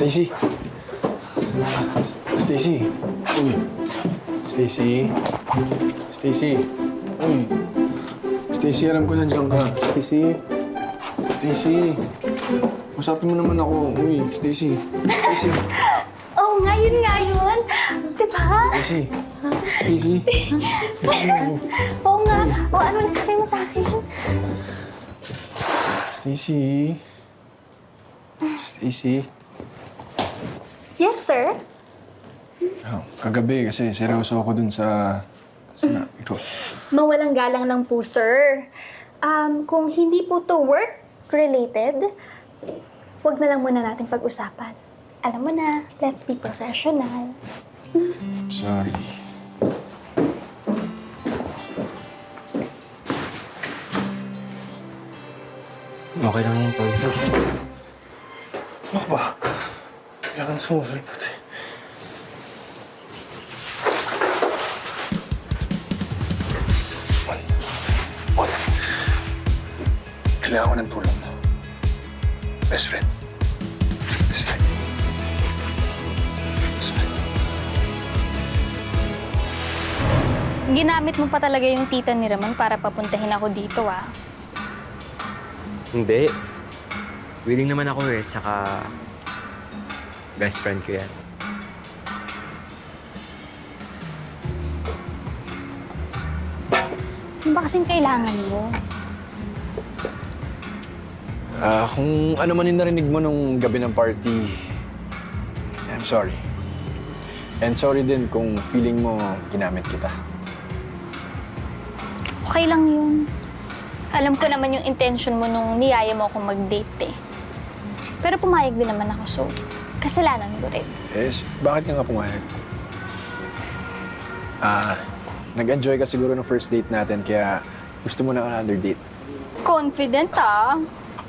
Stacy. Stacy. Uy. Stacy. Stacy. Uy. Stacy, alam ko nandiyan ka. Stacy. Stacy. Usapin mo naman ako. Uy, Stacy. Stacy. Oo nga, yun nga yun. Diba? Stacy. Stacy. Oo nga. O ano nasabi mo sa akin? Stacy. Stacy. Yes, sir. Oh, kagabi kasi seryoso ako dun sa sinabi ko. Mawalang galang lang po, sir. Kung hindi po to work-related, wag na lang muna natin pag-usapan. Alam mo na, let's be professional. Sorry. Okay lang yan, Tol. Ano ba? Kailangan sumusulpot eh. Mon. Kailangan ko ng tulong mo. Best friend. Best friend. Best friend. Ginamit mo pa talaga yung tita ni Ramon para papuntahin ako dito, ah. Hindi. Willing naman ako eh, saka best friend ko yan. Ano ba kasing kailangan mo? Kung ano man yung narinig mo nung gabi ng party, I'm sorry. And sorry din kung feeling mo ginamit kita. Okay lang yun. Alam ko naman yung intention mo nung niyaya mo akong mag-date eh. Pero pumayag din naman ako, so kasalanan ko rin. Yes, bakit ka nga pumayag? Nag-enjoy ka siguro ng first date natin, kaya gusto mo na another date. Confident, ah.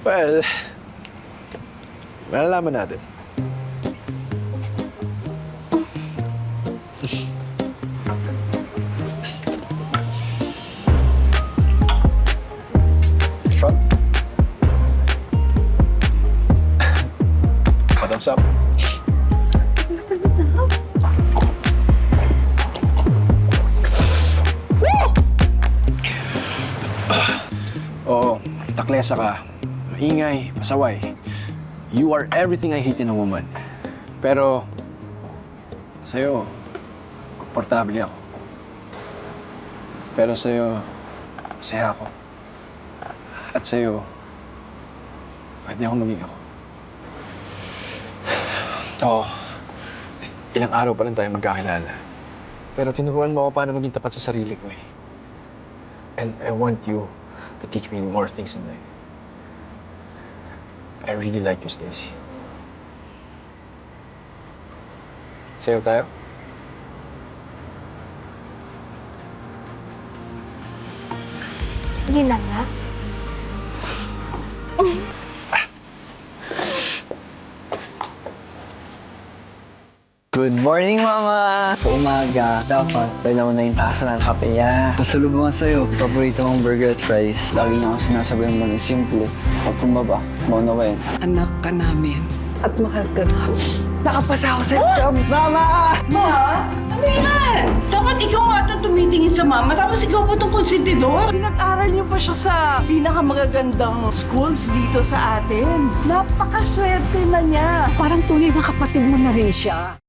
Well, malalaman natin. Shot. Bottoms up. Oo, taklesa ka. Maingay, pasaway. You are everything I hate in a woman. Pero, sa'yo, komportable ako. Pero sa'yo, masaya ako. At sa'yo, pwede akong maging ako. Oo, ilang araw pa lang tayo magkakilala. Pero tinuruan mo ako paano maging tapat sa sarili ko eh. And I want you to teach me more things in life. I really like you, Stacy. Sayo tayo? Sige na nga. Good morning, Mama! Sa umaga, dapat pwede mo na yung tasa ng kape. Pasalubungan sa'yo, paborito mong burger at fries. Lagi niya ako sinasabihan mo ng simple. Pag tumaba, maunawain. Anak ka namin. At mahal ka na. Nakapasa ako sa exam! Mama! Ma? Ano yan? Dapat ikaw nga itong tumitingin sa mama, tapos ikaw pa itong konsentidor. Pinag-aral niyo pa siya sa pinakamagagandang schools dito sa atin. Napakaswerte na niya. Parang tunay na kapatid mo na rin siya.